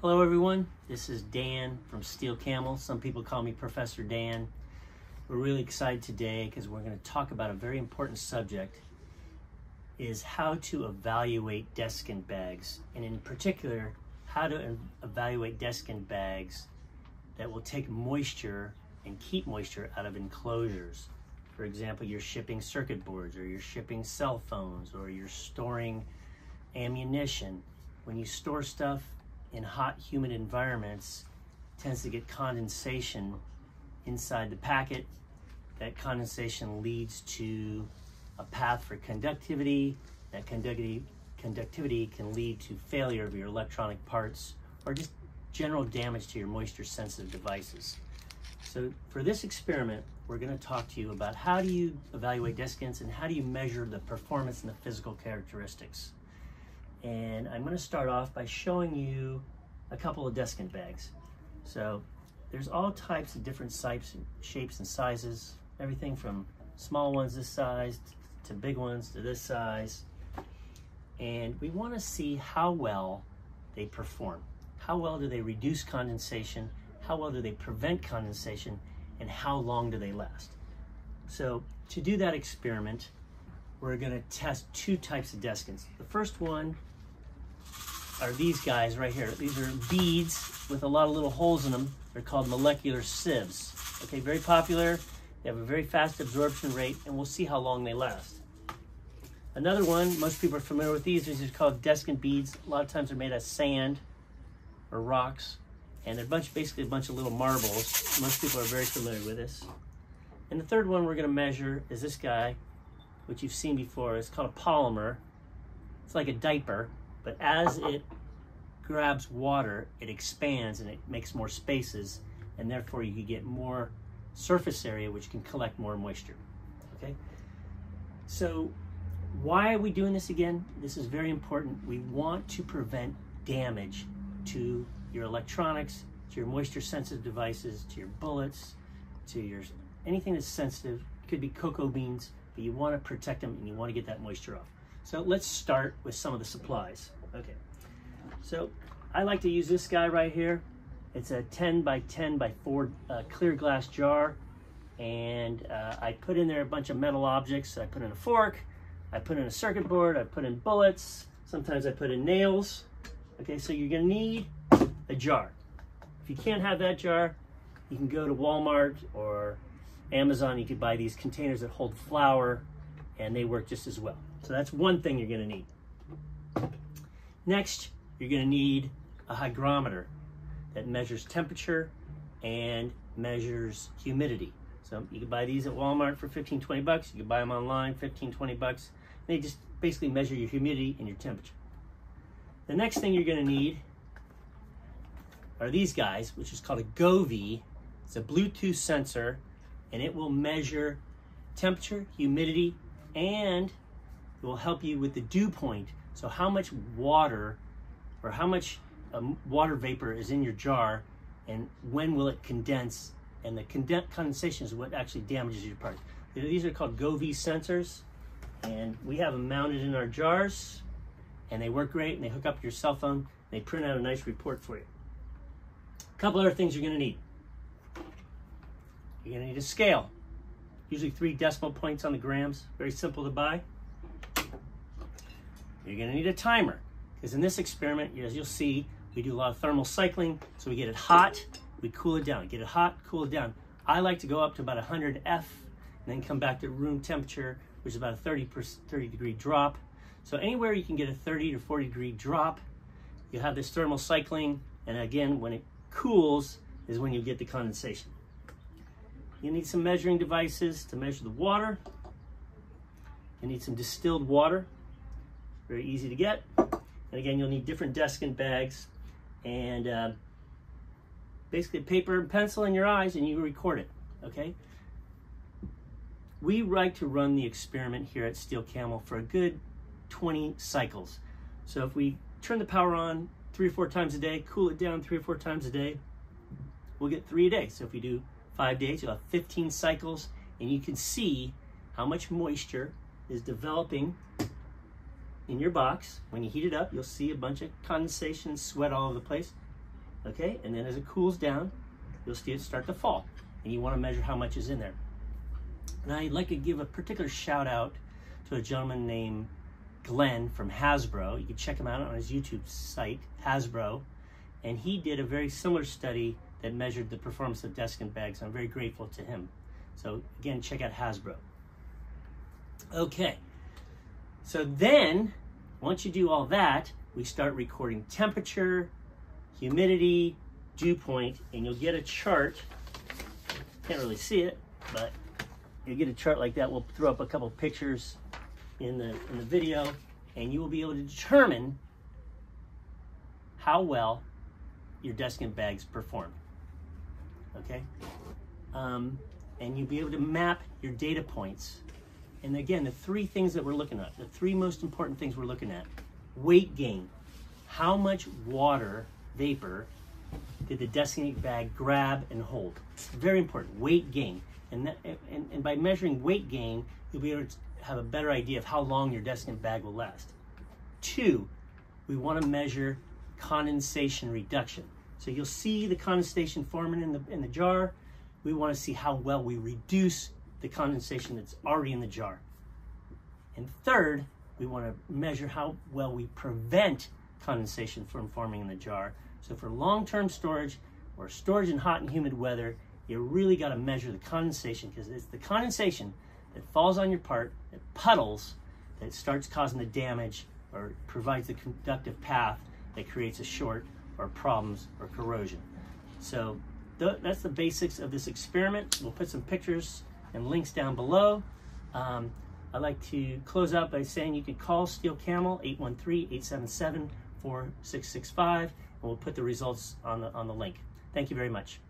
Hello everyone, this is Dan from Steel Camel. Some people call me Professor Dan. We're really excited today because we're going to talk about a very important subject, is how to evaluate desiccant bags, and in particular, how to evaluate desiccant bags that will take moisture and keep moisture out of enclosures. For example, you're shipping circuit boards, or you're shipping cell phones, or you're storing ammunition. When you store stuff in hot, humid environments, it tends to get condensation inside the packet. That condensation leads to a path for conductivity. That conductivity can lead to failure of your electronic parts or just general damage to your moisture-sensitive devices. So for this experiment, we're going to talk to you about how do you evaluate desiccants and how do you measure the performance and the physical characteristics. And I'm going to start off by showing you a couple of desiccant bags. So there's all types of different types, shapes, and sizes. Everything from small ones this size to big ones to this size. And we want to see how well they perform. How well do they reduce condensation? How well do they prevent condensation? And how long do they last? So to do that experiment, we're going to test two types of desiccants. The first one are these guys right here. These are beads with a lot of little holes in them. They're called molecular sieves. Okay, very popular. They have a very fast absorption rate, and we'll see how long they last. Another one, most people are familiar with these. These are called desiccant beads. A lot of times they're made of sand or rocks, and they're basically a bunch of little marbles. Most people are very familiar with this. And the third one we're going to measure is this guy, which you've seen before. It's called a polymer. It's like a diaper, but as it grabs water, it expands and it makes more spaces, and therefore you can get more surface area, which can collect more moisture. Okay, so why are we doing this again? This is very important. We want to prevent damage to your electronics, to your moisture sensitive devices, to your bullets, to your anything that's sensitive. It could be cocoa beans, but you want to protect them and you want to get that moisture off. So let's start with some of the supplies. Okay, so I like to use this guy right here. It's a 10 by 10 by 4 clear glass jar, and I put in there a bunch of metal objects. I put in a fork, I put in a circuit board, I put in bullets, sometimes I put in nails. Okay, so you're gonna need a jar. If you can't have that jar, you can go to Walmart or Amazon. You could buy these containers that hold flour, and they work just as well. So that's one thing you're gonna need. Next, you're gonna need a hygrometer that measures temperature and measures humidity. So you can buy these at Walmart for 15, 20 bucks. You can buy them online, 15, 20 bucks. They just basically measure your humidity and your temperature. The next thing you're gonna need are these guys, which is called a Govee. It's a Bluetooth sensor, and it will measure temperature, humidity, and it will help you with the dew point. So how much water or how much water vapor is in your jar, and when will it condense, and the condensation is what actually damages your parts. These are called Govee sensors, and we have them mounted in our jars, and they work great, and they hook up your cell phone. They print out a nice report for you. A couple other things you're going to need. You're going to need a scale, usually 3 decimal points on the grams, very simple to buy. You're going to need a timer, because in this experiment, as you'll see, we do a lot of thermal cycling, so we get it hot, we cool it down. Get it hot, cool it down. I like to go up to about 100 F, and then come back to room temperature, which is about a 30 degree drop. So anywhere you can get a 30 to 40 degree drop, you have this thermal cycling, and again, when it cools is when you get the condensation. You need some measuring devices to measure the water. You need some distilled water, very easy to get. And again, you'll need different desiccant bags, and basically paper and pencil in your eyes, and you record it, okay? We like to run the experiment here at Steel Camel for a good 20 cycles. So if we turn the power on 3 or 4 times a day, cool it down 3 or 4 times a day, we'll get 3 a day. So if we do 5 days, you'll have 15 cycles, and you can see how much moisture is developing in your box. When you heat it up, you'll see a bunch of condensation and sweat all over the place. Okay, and then as it cools down, you'll see it start to fall. And you want to measure how much is in there. And I'd like to give a particular shout out to a gentleman named Glenn from Hasbro. You can check him out on his YouTube site, Hasbro. And he did a very similar study that measured the performance of desiccant bags. I'm very grateful to him. So again, check out Hasbro. Okay, so then once you do all that, we start recording temperature, humidity, dew point, and you'll get a chart. Can't really see it, but you'll get a chart like that. We'll throw up a couple pictures in the video, and you will be able to determine how well your desiccant bags perform. Okay, and you'll be able to map your data points. And again, the three things that we're looking at, the three most important things we're looking at: weight gain, how much water vapor did the desiccant bag grab and hold? Very important, weight gain. And by measuring weight gain, you'll be able to have a better idea of how long your desiccant bag will last. 2, we want to measure condensation reduction. So you'll see the condensation forming in the jar. We want to see how well we reduce the condensation that's already in the jar. And 3rd, we want to measure how well we prevent condensation from forming in the jar. So for long-term storage or storage in hot and humid weather, you really got to measure the condensation, because it's the condensation that falls on your part, that puddles, that starts causing the damage or provides the conductive path that creates a short or problems or corrosion. So that's the basics of this experiment. We'll put some pictures and links down below. I'd like to close out by saying you can call Steel Camel, 813-877-4665, and we'll put the results on the link. Thank you very much.